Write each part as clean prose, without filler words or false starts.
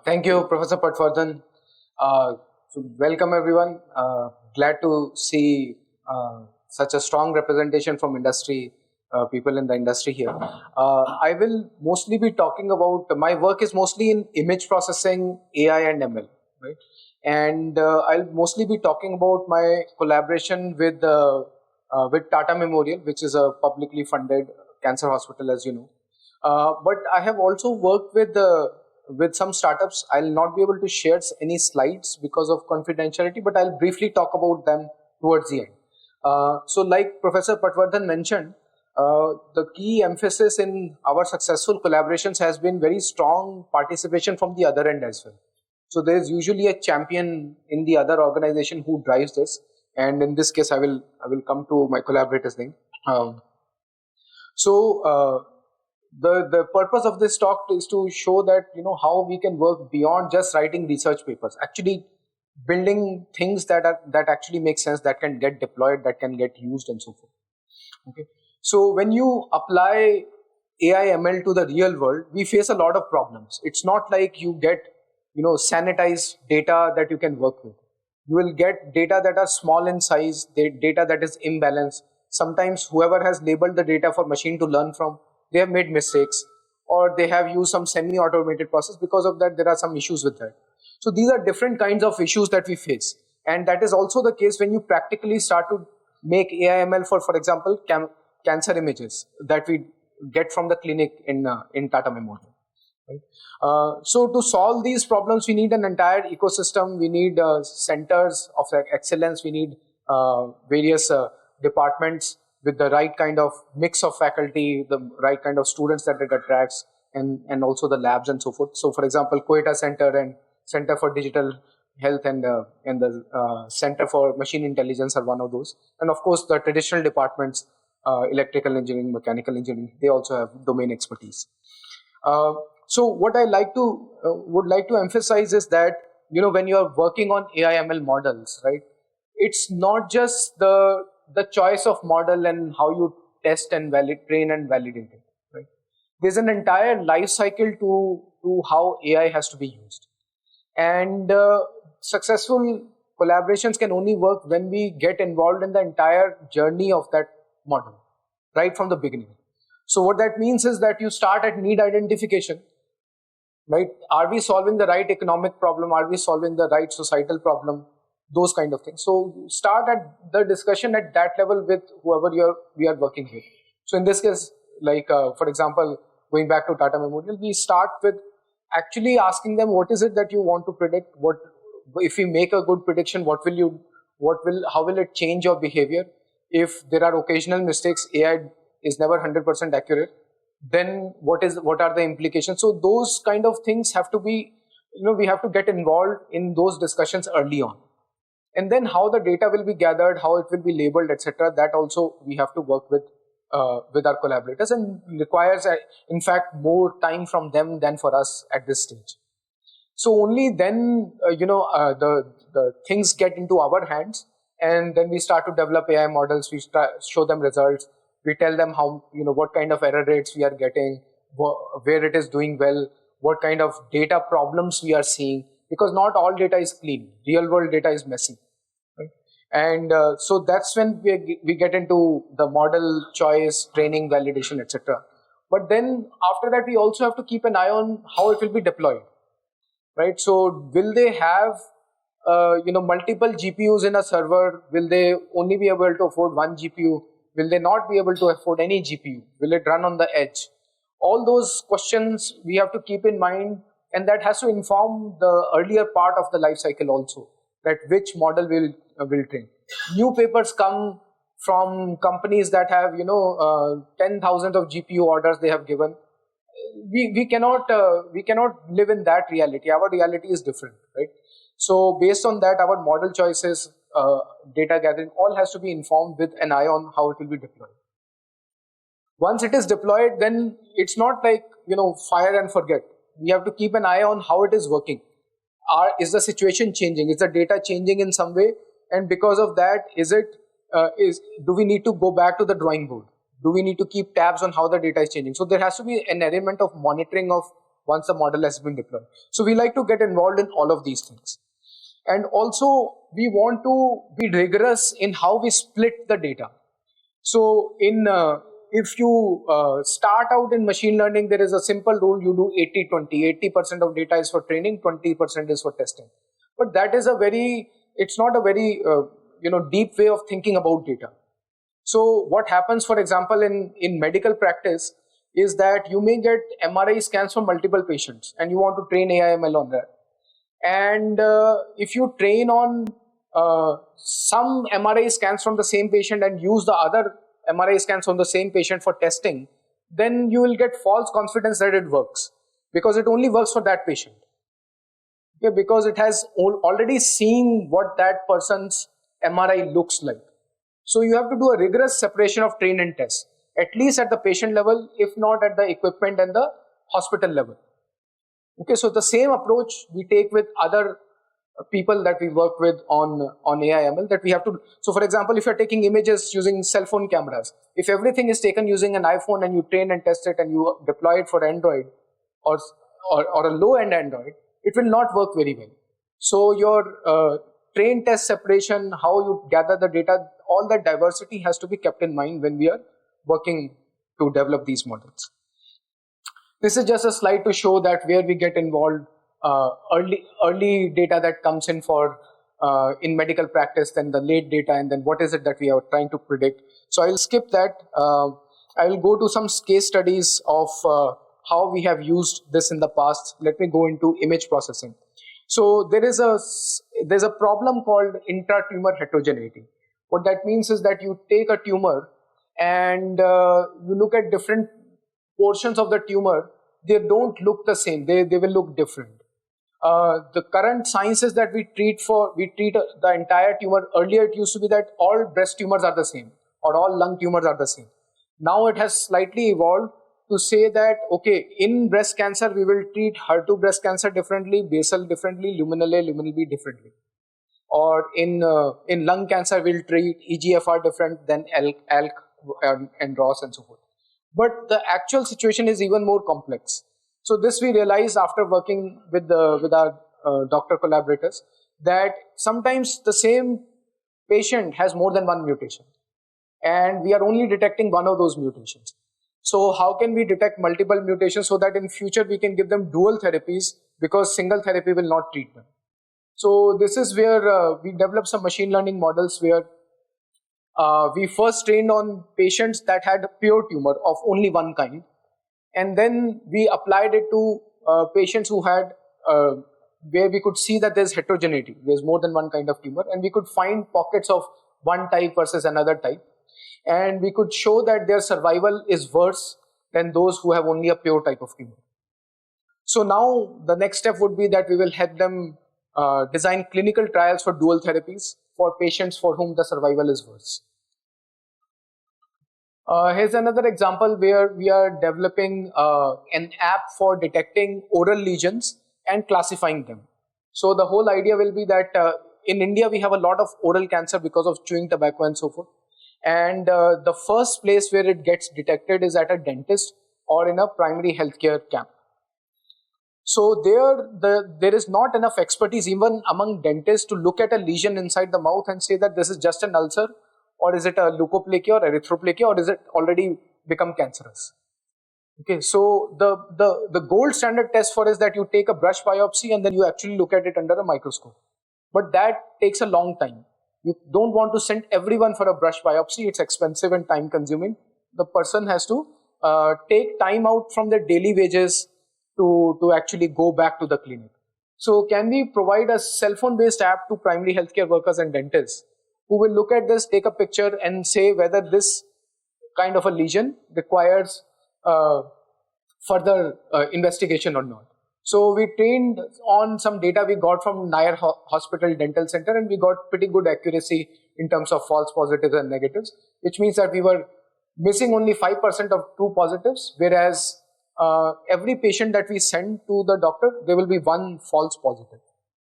Thank you, Professor Patwardhan. Welcome everyone. Glad to see such a strong representation from industry, people in the industry here. I will mostly be talking about, my work is mostly in image processing, AI and ML, right? And I'll mostly be talking about my collaboration with Tata Memorial, which is a publicly funded cancer hospital, as you know. But I have also worked with some startups. I'll not be able to share any slides because of confidentiality, but I'll briefly talk about them towards the end. So, like Professor Patwardhan mentioned, the key emphasis in our successful collaborations has been very strong participation from the other end as well. So there's usually a champion in the other organization who drives this, and in this case, I will come to my collaborators thing. So the purpose of this talk is to show that how we can work beyond just writing research papers, actually building things that actually make sense, that can get deployed, that can get used, and so forth. Okay, so when you apply AI ML to the real world, we face a lot of problems. It's not like you get sanitized data that you can work with. You will get data that are small in size, data that is imbalanced. Sometimes whoever has labeled the data for machine to learn from, they have made mistakes, or they have used some semi-automated process. Because of that, there are some issues with that. So these are different kinds of issues that we face, and that is also the case when you practically start to make AI/ML for example, cancer images that we get from the clinic in Tata Memorial. Right? So to solve these problems, we need an entire ecosystem. We need centers of excellence. We need various departments with the right kind of mix of faculty, the right kind of students that it attracts, and also the labs and so forth. So, for example, Koeta Center and Center for Digital Health and the Center for Machine Intelligence are one of those. And of course, the traditional departments, electrical engineering, mechanical engineering, they also have domain expertise. So what I would like to emphasize is that when you are working on AI/ML models, right? It's not just the choice of model and how you test and train and validate it. Right? There's an entire life cycle to how AI has to be used, and successful collaborations can only work when we get involved in the entire journey of that model, right from the beginning. So what that means is that you start at need identification, right? Are we solving the right economic problem? Are we solving the right societal problem? Those kind of things. So start at the discussion at that level with whoever we are working with. So in this case, like for example, going back to Tata Memorial, we start with actually asking them, what is it that you want to predict? What if we make a good prediction? How will it change your behavior? If there are occasional mistakes, AI is never 100% accurate. Then what are the implications? So those kind of things have to be, we have to get involved in those discussions early on. And then how the data will be gathered, how it will be labeled, etc. That also we have to work with our collaborators, and requires, in fact, more time from them than for us at this stage. So only then, the things get into our hands, and then we start to develop AI models. We show them results. We tell them how, what kind of error rates we are getting, where it is doing well, what kind of data problems we are seeing, because not all data is clean. Real world data is messy. Right? And so that's when we get into the model choice, training, validation, etc. But then after that, we also have to keep an eye on how it will be deployed. Right? So will they have multiple GPUs in a server? Will they only be able to afford one GPU? Will they not be able to afford any GPU? Will it run on the edge? All those questions we have to keep in mind, and that has to inform the earlier part of the life cycle also, that which model will train. New papers come from companies that have 10,000 of GPU orders they have given. We cannot live in that reality. Our reality is different, right? So based on that, our model choices, data gathering, all has to be informed with an eye on how it will be deployed. Once it is deployed, then it's not like fire and forget. We have to keep an eye on how it is working. Is the situation changing? Is the data changing in some way? And because of that, do we need to go back to the drawing board? Do we need to keep tabs on how the data is changing? So there has to be an element of monitoring of once the model has been deployed. So we like to get involved in all of these things. And also we want to be rigorous in how we split the data. So if you start out in machine learning, there is a simple rule: you do 80-20. 80% of data is for training, 20% is for testing. But that is it's not a very deep way of thinking about data. So what happens, for example, in medical practice is that you may get MRI scans from multiple patients and you want to train AI/ML on that. And if you train on some MRI scans from the same patient and use the other MRI scans from the same patient for testing, then you will get false confidence that it works, because it only works for that patient. Okay, because it has already seen what that person's MRI looks like. So you have to do a rigorous separation of train and test, at least at the patient level, if not at the equipment and the hospital level. Okay, so the same approach we take with other people that we work with on AI/ML, that we have to. So for example, if you're taking images using cell phone cameras, if everything is taken using an iPhone and you train and test it and you deploy it for Android or a low-end Android, it will not work very well. So your train test separation, how you gather the data, all that diversity has to be kept in mind when we are working to develop these models. This is just a slide to show that where we get involved, early data that comes in for in medical practice, then the late data, and then what is it that we are trying to predict. So I'll skip that. I will go to some case studies of how we have used this in the past. Let me go into image processing. So there's a problem called intra-tumor heterogeneity. What that means is that you take a tumor and you look at different portions of the tumor. They don't look the same. They will look different. The current sciences that we treat the entire tumor. Earlier it used to be that all breast tumors are the same or all lung tumors are the same. Now it has slightly evolved to say that, okay, in breast cancer we will treat HER2 breast cancer differently, basal differently, luminal A, luminal B differently. Or in lung cancer we'll treat EGFR different than ALK and ROS and so forth. But the actual situation is even more complex. So this we realized after working with our doctor collaborators, that sometimes the same patient has more than one mutation, and we are only detecting one of those mutations. So how can we detect multiple mutations so that in future we can give them dual therapies, because single therapy will not treat them. So this is where we developed some machine learning models where we first trained on patients that had a pure tumor of only one kind, and then we applied it to patients who had where we could see that there's heterogeneity, there's more than one kind of tumor, and we could find pockets of one type versus another type, and we could show that their survival is worse than those who have only a pure type of tumor. So now the next step would be that we will help them design clinical trials for dual therapies for patients for whom the survival is worse. Here's another example where we are developing an app for detecting oral lesions and classifying them. So the whole idea will be that in India we have a lot of oral cancer because of chewing tobacco and so forth. And the first place where it gets detected is at a dentist or in a primary healthcare camp. So there is not enough expertise even among dentists to look at a lesion inside the mouth and say that this is just an ulcer, or is it a leukoplakia or erythroplakia, or is it already become cancerous? Okay, so the gold standard test for is that you take a brush biopsy and then you actually look at it under a microscope. But that takes a long time. You don't want to send everyone for a brush biopsy. It's expensive and time consuming. The person has to take time out from their daily wages to actually go back to the clinic. So can we provide a cell phone based app to primary healthcare workers and dentists who will look at this, take a picture and say whether this kind of a lesion requires further investigation or not. So we trained on some data we got from Nair Hospital Dental Center, and we got pretty good accuracy in terms of false positives and negatives, which means that we were missing only 5% of true positives, whereas every patient that we send to the doctor, there will be one false positive.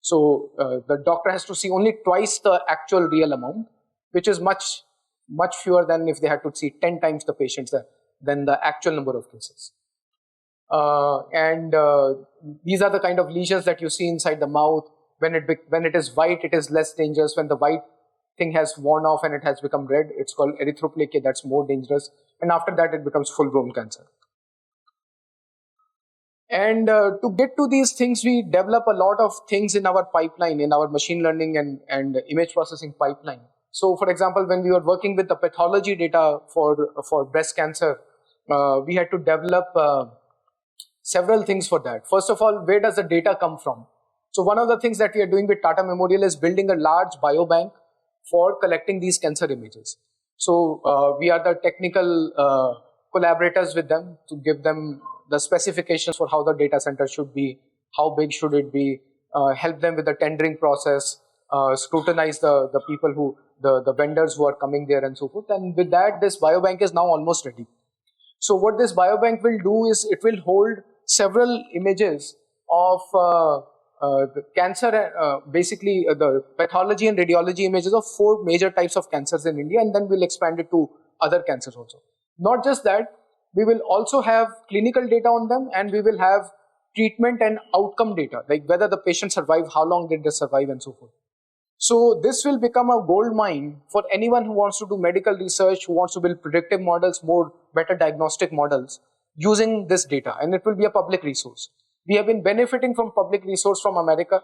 So the doctor has to see only twice the actual real amount, which is much fewer than if they had to see 10 times the patients than the actual number of cases. And these are the kind of lesions that you see inside the mouth. When it is white, it is less dangerous. When the white thing has worn off and it has become red, it's called erythroplakia. That's more dangerous. And after that, it becomes full-blown cancer. And to get to these things, we develop a lot of things in our pipeline, in our machine learning and image processing pipeline. So, for example, when we were working with the pathology data for breast cancer, we had to develop several things for that. First of all, where does the data come from? So one of the things that we are doing with Tata Memorial is building a large biobank for collecting these cancer images. So we are the technical collaborators with them to give them the specifications for how the data center should be, how big should it be, help them with the tendering process, scrutinize the people who, the vendors who are coming there and so forth. And with that, this biobank is now almost ready. So what this biobank will do is it will hold several images of the cancer, basically the pathology and radiology images of 4 major types of cancers in India, and then we'll expand it to other cancers also. Not just that, we will also have clinical data on them, and we will have treatment and outcome data, like whether the patient survived, how long did they survive, and so forth. So this will become a gold mine for anyone who wants to do medical research, who wants to build predictive models, better diagnostic models using this data, and it will be a public resource. We have been benefiting from public resource from America,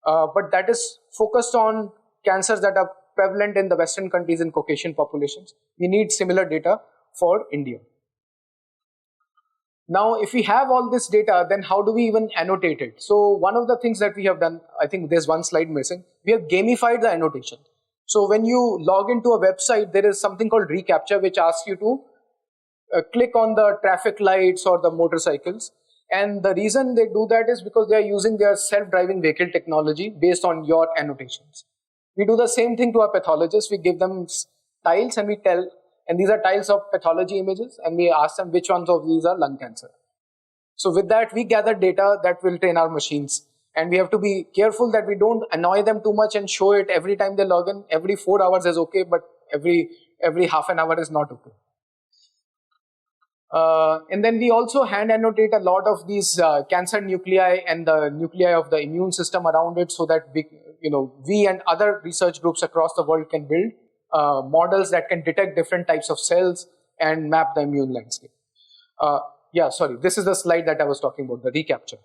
but that is focused on cancers that are prevalent in the Western countries and Caucasian populations. We need similar data for India. Now, if we have all this data, then how do we even annotate it? So one of the things that we have done, I think there's one slide missing, we have gamified the annotation. So when you log into a website, there is something called reCAPTCHA, which asks you to click on the traffic lights or the motorcycles. And the reason they do that is because they are using their self-driving vehicle technology based on your annotations. We do the same thing to our pathologists. We give them tiles and we tell, and these are tiles of pathology images, and we ask them which ones of these are lung cancer. So with that, we gather data that will train our machines. And we have to be careful that we don't annoy them too much and show it every time they log in. Every 4 hours is okay, but every half an hour is not okay. And then we also hand annotate a lot of these cancer nuclei and the nuclei of the immune system around it, so that we and other research groups across the world can build models that can detect different types of cells and map the immune landscape. This is the slide that I was talking about, the reCAPTCHA.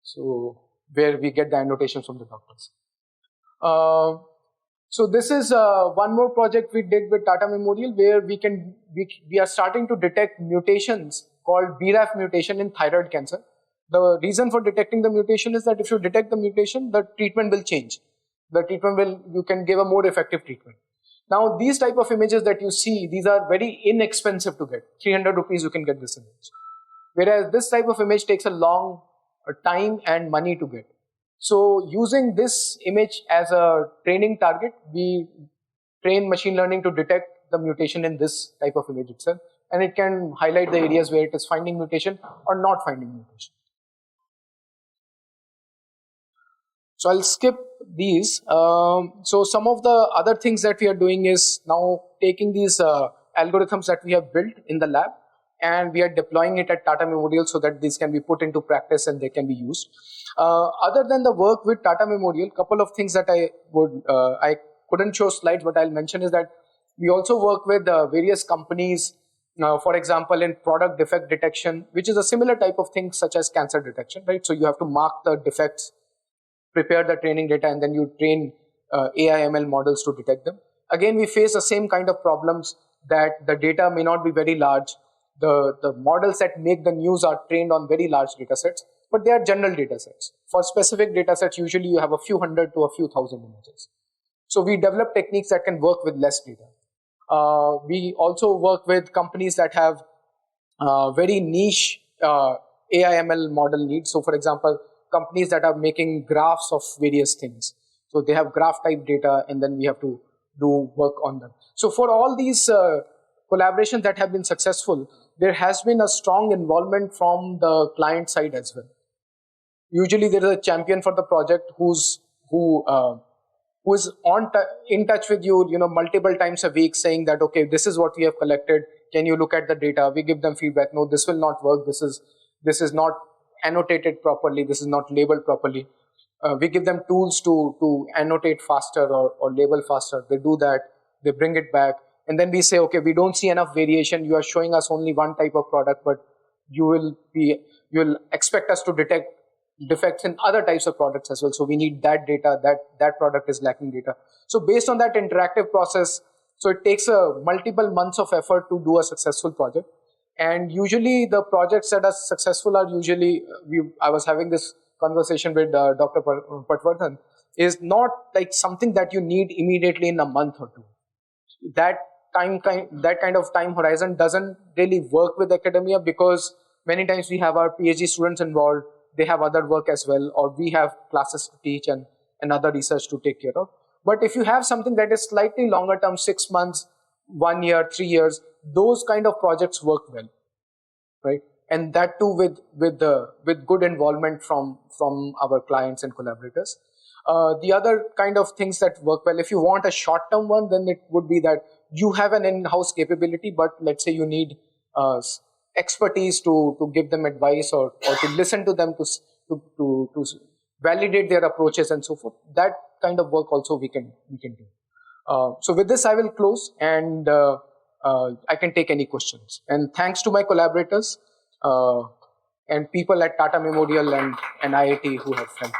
So where we get the annotations from the doctors. So this is one more project we did with Tata Memorial, where we are starting to detect mutations called BRAF mutation in thyroid cancer. The reason for detecting the mutation is that if you detect the mutation, the treatment will change. You can give a more effective treatment. Now, these type of images that you see, these are very inexpensive to get. 300 rupees you can get this image. Whereas this type of image takes a long time and money to get. So using this image as a training target, we train machine learning to detect the mutation in this type of image itself. And it can highlight the areas where it is finding mutation or not finding mutation. So I'll skip these. So some of the other things that we are doing is now taking these algorithms that we have built in the lab, and we are deploying it at Tata Memorial so that these can be put into practice and they can be used. Other than the work with Tata Memorial, couple of things that I couldn't show slides, but I'll mention is that we also work with various companies, for example, in product defect detection, which is a similar type of thing such as cancer detection, right? So you have to mark the defects, prepare the training data, and then you train AI/ML models to detect them. Again, we face the same kind of problems, that the data may not be very large. The models that make the news are trained on very large data sets, but they are general data sets. For specific data sets, usually you have a few hundred to a few thousand images. So we develop techniques that can work with less data. We also work with companies that have very niche AI/ML model needs. So for example, companies that are making graphs of various things. So they have graph type data, and then we have to do work on them. So for all these collaborations that have been successful, there has been a strong involvement from the client side as well. Usually there is a champion for the project who is in touch with you, multiple times a week, saying that, okay, this is what we have collected. Can you look at the data? We give them feedback. No, this will not work. This this is not annotated properly, this is not labeled properly. We give them tools to annotate faster or label faster. They do that, they bring it back, and then we say, okay, we don't see enough variation. You are showing us only one type of product, but you will expect us to detect defects in other types of products as well. So we need that data, that product is lacking data. So based on that interactive process, so it takes multiple months of effort to do a successful project. And usually the projects that are successful are usually, I was having this conversation with Dr. Patwardhan, is not like something that you need immediately in a month or two. That kind of time horizon doesn't really work with academia, because many times we have our PhD students involved, they have other work as well, or we have classes to teach and other research to take care of. But if you have something that is slightly longer term, 6 months, 1 year, 3 years, those kind of projects work well, right? And that too with good involvement from our clients and collaborators. The other kind of things that work well, if you want a short-term one, then it would be that you have an in-house capability, but let's say you need expertise to give them advice or to listen to them to validate their approaches and so forth. That kind of work also we can do. So with this, I will close, and I can take any questions. And thanks to my collaborators and people at Tata Memorial and IIT who have helped.